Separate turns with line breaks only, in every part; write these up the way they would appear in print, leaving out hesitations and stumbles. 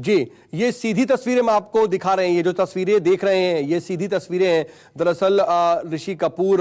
जी, ये सीधी तस्वीरें हम आपको दिखा रहे हैं। ये जो तस्वीरें देख रहे हैं ये सीधी तस्वीरें हैं। दरअसल ऋषि कपूर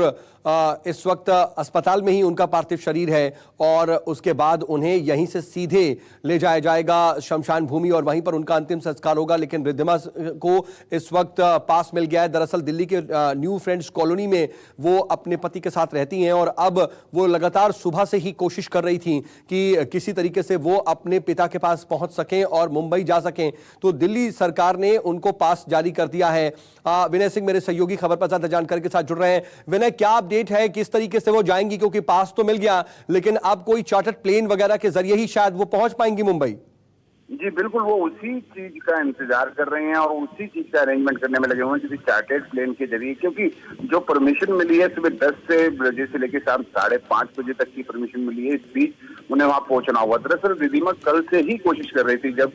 इस वक्त अस्पताल में ही उनका पार्थिव शरीर है और उसके बाद उन्हें यहीं से सीधे ले जाया जाएगा शमशान भूमि और वहीं पर उनका अंतिम संस्कार होगा। लेकिन रिद्धिमा को इस वक्त पास मिल गया है। दरअसल दिल्ली के न्यू फ्रेंड्स कॉलोनी में वो अपने पति के साथ रहती हैं और अब वो लगातार सुबह से ही कोशिश कर रही थी कि किसी तरीके से वो अपने पिता के पास पहुंच सकें और मुंबई जा सकें। तो दिल्ली सरकार ने उनको पास जारी कर दिया है। विनय सिंह मेरे सहयोगी खबर पर ज्यादा जानकारी के साथ जुड़ रहे हैं। विनय, क्या अपडेट है, किस तरीके से वो जाएंगी? क्योंकि पास तो मिल गया लेकिन अब कोई चार्टर्ड प्लेन वगैरह के जरिए ही शायद वो पहुंच पाएंगी मुंबई।
जी बिल्कुल, वो उसी चीज का इंतजार कर रहे हैं और उसी चीज का अरेंजमेंट करने में लगे हुए हैं किसी चार्टर्ड प्लेन के जरिए, क्योंकि जो परमिशन मिली है सुबह 10 बजे से लेकर शाम 5:30 बजे तक की परमिशन मिली है। इस बीच उन्हें वहां पहुंचना हुआ। दरअसल रिद्धिमा कल से ही कोशिश कर रही थी। जब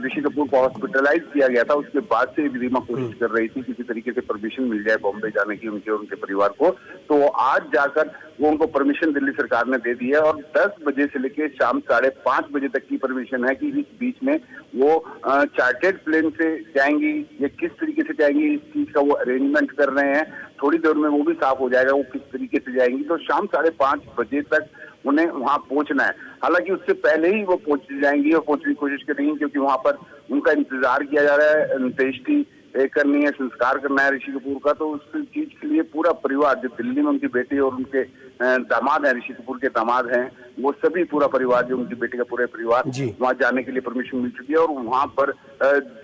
ऋषि कपूर को हॉस्पिटलाइज किया गया था उसके बाद से रिद्धिमा कोशिश कर रही थी किसी तरीके से परमिशन मिल जाए बॉम्बे जाने की उनके और उनके परिवार को। तो आज जाकर वो उनको परमिशन दिल्ली सरकार ने दे दी है और 10 बजे से लेकर शाम 5:30 बजे तक की परमिशन है कि इस बीच में वो चार्टर्ड प्लेन से जाएंगी या किस तरीके से जाएंगी, इस चीज का वो अरेंजमेंट कर रहे हैं। थोड़ी देर में वो भी साफ हो जाएगा वो किस तरीके से जाएंगी। तो शाम 5:30 बजे तक उन्हें वहां पहुंचना है। हालांकि उससे पहले ही वो पहुंच जाएंगी और पहुंचने की कोशिश करेंगी, क्योंकि वहां पर उनका इंतजार किया जा रहा है। अंत्येष्टि करनी है, संस्कार करना है ऋषि कपूर का। तो उस चीज के लिए पूरा परिवार, जो दिल्ली में उनकी बेटी और उनके दामाद हैं, ऋषि कपूर के दामाद हैं, वो सभी पूरा परिवार, जो उनकी बेटी का पूरा परिवार वहां जाने के लिए परमिशन मिल चुकी है। और वहां पर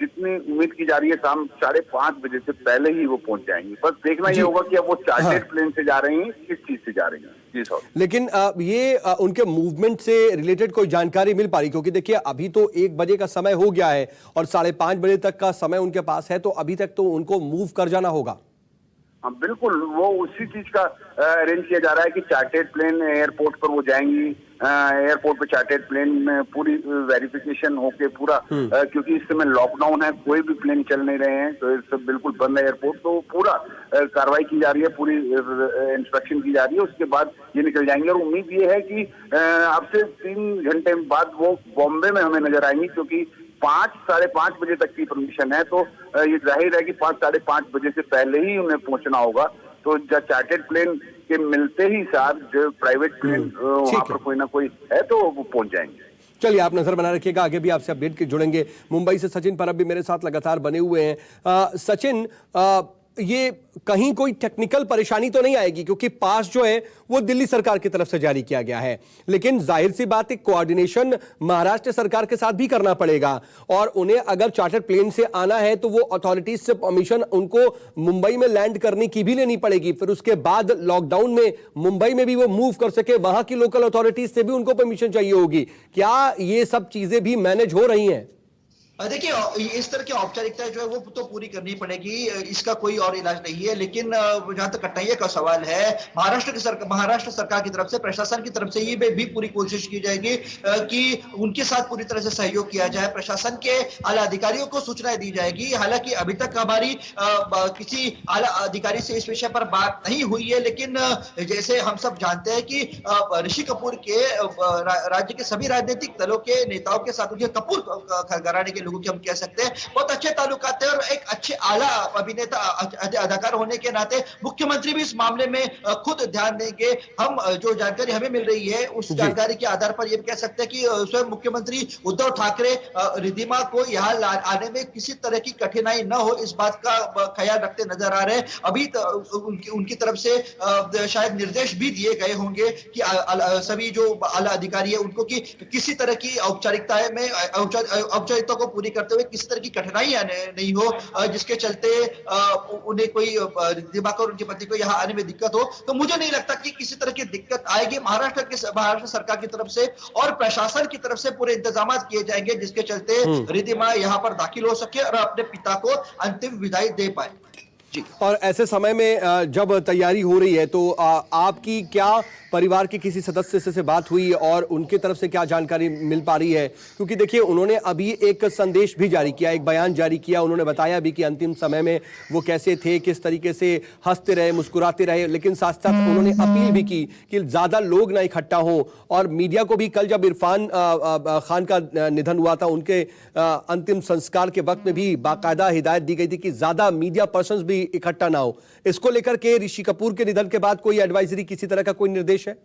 जितनी उम्मीद की जा रही है शाम 5:30 बजे से पहले ही वो पहुंच जाएंगी। बस देखना ये होगा कि अब वो चार्टर्ड प्लेन से जा रही हैं, किस चीज से जा रही हैं। जी सर, लेकिन
ये उनके मूवमेंट से रिलेटेड कोई जानकारी मिल पा रही? क्योंकि देखिए अभी तो 1 बजे का समय हो गया है और 5:30 बजे तक का समय उनके पास है, तो अभी तक तो उनको मूव कर जाना होगा।
हाँ बिल्कुल, वो उसी चीज का अरेंज किया जा रहा है कि चार्टर्ड प्लेन एयरपोर्ट पर वो जाएंगी। एयरपोर्ट पे चार्टर्ड प्लेन में पूरी वेरिफिकेशन होके पूरा, क्योंकि इस समय लॉकडाउन है, कोई भी प्लेन चल नहीं रहे हैं, तो सब बिल्कुल बंद है एयरपोर्ट। तो पूरा कार्रवाई की जा रही है, पूरी इंस्पेक्शन की जा रही है। उसके बाद ये निकल जाएंगे और उम्मीद ये है कि अब से 3 घंटे बाद वो बॉम्बे में हमें नजर आएंगी, क्योंकि 5-5:30 बजे तक की परमिशन है। तो ये जाहिर है कि 5-5:30 बजे से पहले ही उन्हें पहुंचना होगा। तो चार्टर्ड प्लेन के मिलते ही साथ जो प्राइवेट प्लेन वहां पर कोई ना कोई है तो वो पहुंच जाएंगे।
चलिए, आप नजर बना रखिएगा, आगे भी आपसे अपडेट के जुड़ेंगे। मुंबई से सचिन परब भी मेरे साथ लगातार बने हुए हैं। सचिन, ये कहीं कोई टेक्निकल परेशानी तो नहीं आएगी? क्योंकि पास जो है वो दिल्ली सरकार की तरफ से जारी किया गया है, लेकिन जाहिर सी बात है कोऑर्डिनेशन महाराष्ट्र सरकार के साथ भी करना पड़ेगा और उन्हें अगर चार्टर्ड प्लेन से आना है तो वो अथॉरिटीज से परमिशन उनको मुंबई में लैंड करने की भी लेनी पड़ेगी। फिर उसके बाद लॉकडाउन में मुंबई में भी वो मूव कर सके, वहां की लोकल अथॉरिटीज से भी उनको परमिशन चाहिए होगी। क्या ये सब चीजें भी मैनेज हो रही हैं?
देखिए, इस तरह की औपचारिकता जो है वो तो पूरी करनी पड़ेगी, इसका कोई और इलाज नहीं है। लेकिन जहां तक कठिनाइयों का सवाल है, महाराष्ट्र सरकार की तरफ से, प्रशासन की तरफ से ये भी पूरी कोशिश की जाएगी कि उनके साथ पूरी तरह से सहयोग किया जाए। प्रशासन के आला अधिकारियों को सूचनाएं दी जाएगी। हालांकि अभी तक हमारी किसी आला अधिकारी से इस विषय पर बात नहीं हुई है, लेकिन जैसे हम सब जानते हैं कि ऋषि कपूर के राज्य के सभी राजनीतिक दलों के नेताओं के साथ, उनके कपूर घराने के लोगों की हम कह सकते हैं बहुत अच्छे ताल्लुकात है और एक अच्छे आला अभिनेता अदाकार होने के नाते मुख्यमंत्री भी इस मामले में खुद ध्यान देंगे। हम जो जानकारी हमें मिल रही है उस जानकारी के आधार पर यह कह सकते हैं कि स्वयं मुख्यमंत्री उद्धव ठाकरे रिद्धिमा को यहाँ आने में किसी तरह की कठिनाई न हो, इस बात का ख्याल रखते नजर आ रहे हैं। अभी उनकी तरफ से शायद निर्देश भी दिए गए होंगे कि सभी जो आला अधिकारी है उनको कि किसी तरह की औपचारिकता को पूरी करते हुए किसी तरह की कठिनाई नहीं हो, जिसके चलते उन्हें कोई दिमाग और उनकी पत्नी को यहाँ आने में दिक्कत हो। तो मुझे नहीं लगता कि किसी तरह की दिक्कत आएगी। महाराष्ट्र सरकार की तरफ से और प्रशासन की तरफ से पूरे इंतजाम किए जाएंगे, जिसके चलते रिद्धिमा यहाँ पर दाखिल हो सके और अपने पिता को अंतिम विदाई दे पाए।
और ऐसे समय में जब तैयारी हो रही है तो आपकी क्या परिवार के किसी सदस्य से बात हुई और उनके तरफ से क्या जानकारी मिल पा रही है? क्योंकि देखिए उन्होंने अभी एक संदेश भी जारी किया, एक बयान जारी किया। उन्होंने बताया भी कि अंतिम समय में वो कैसे थे, किस तरीके से हंसते रहे, मुस्कुराते रहे, लेकिन साथ साथ उन्होंने अपील भी की कि ज्यादा लोग ना इकट्ठा हो। और मीडिया को भी कल जब इरफान खान का निधन हुआ था, उनके अंतिम संस्कार के वक्त में भी बाकायदा हिदायत दी गई थी कि ज्यादा मीडिया पर्संस भी इकट्ठा ना हो। इसको लेकर के ऋषि कपूर के निधन के बाद कोई एडवाइजरी, किसी तरह का कोई निर्देश है?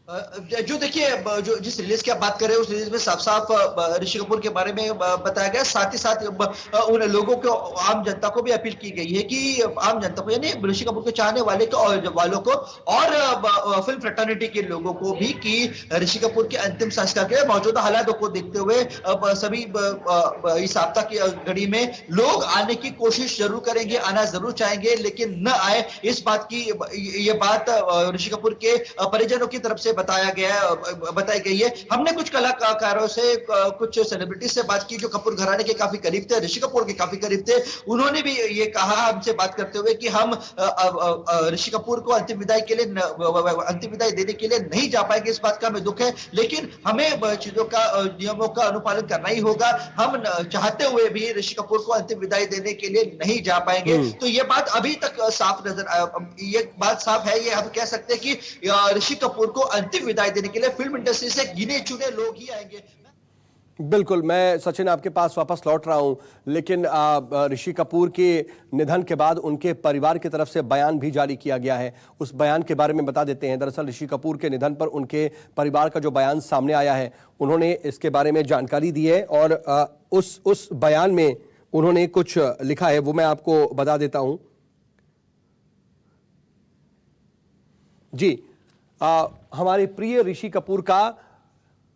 जो देखिए, जो जिस रिलीज की आप बात कर रहे हैं उस रिलीज में साफ साफ ऋषि कपूर के बारे में बताया गया। साथ ही साथ उन लोगों को, आम जनता को भी अपील की गई है कि आम जनता को, यानी ऋषि कपूर के चाहने वालों को और फिल्म फ्रेटर्निटी के लोगों को भी कि ऋषि कपूर के अंतिम संस्कार के मौजूदा हालातों को देखते हुए सभी इस आपदा की घड़ी में लोग आने की कोशिश जरूर करेंगे, आना जरूर चाहेंगे, लेकिन न आए। इस बात की ये बात ऋषि कपूर के परिजनों की तरफ से बताई गई है। हमने कुछ कलाकारों से, कुछ सेलिब्रिटीज से बात की जो कपूर घराने के काफी करीब थे, ऋषि कपूर के काफी करीब थे। उन्होंने भी ये कहा हमसे बात करते हुए कि हम ऋषि कपूर को अंतिम विदाई देने के लिए नहीं जा पाएंगे। इस बात का हमें दुख है, लेकिन हमें चीजों का, नियमों का अनुपालन करना ही होगा। हम चाहते हुए भी ऋषि कपूर को अंतिम विदाई देने के लिए नहीं जा पाएंगे। तो ये बात अभी तक साफ ये बात साफ है। ये हम कह सकते हैं कि ऋषि कपूर को अंतिम विदाई देने के लिए फिल्म इंडस्ट्री से गिने चुने लोग ही आएंगे।
बिल्कुल, मैं सचिन आपके पास वापस लौट रहा हूं, लेकिन ऋषि कपूर के निधन के बाद उनके परिवार की तरफ से बयान भी जारी किया गया है। उस बयान के बारे में बता देते हैं। दरअसल ऋषि कपूर के निधन पर उनके परिवार का जो बयान सामने आया है, उन्होंने इसके बारे में जानकारी दी है और उस बयान में उन्होंने कुछ लिखा है, वो मैं आपको बता देता हूं। जी, हमारे प्रिय ऋषि कपूर का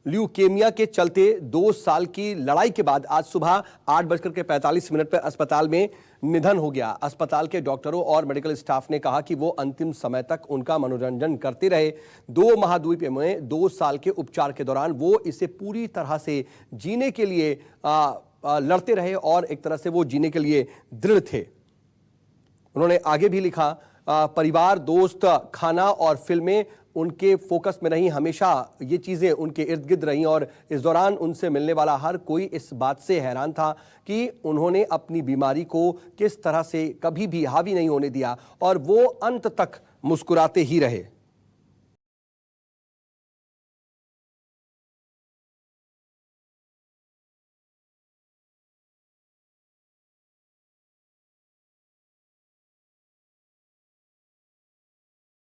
ल्यूकेमिया के चलते 2 साल की लड़ाई के बाद आज सुबह 8:45 पर अस्पताल में निधन हो गया। अस्पताल के डॉक्टरों और मेडिकल स्टाफ ने कहा कि वो अंतिम समय तक उनका मनोरंजन करते रहे। 2 महाद्वीप में 2 साल के उपचार के दौरान वो इसे पूरी तरह से जीने के लिए लड़ते रहे और एक तरह से वो जीने के लिए दृढ़ थे। उन्होंने आगे भी लिखा, परिवार, दोस्त, खाना और फिल्में उनके फोकस में रही। हमेशा ये चीजें उनके इर्द गिर्द रहीं और इस दौरान उनसे मिलने वाला हर कोई इस बात से हैरान था कि उन्होंने अपनी बीमारी को किस तरह से कभी भी हावी नहीं होने दिया और वो अंत तक मुस्कुराते ही रहे।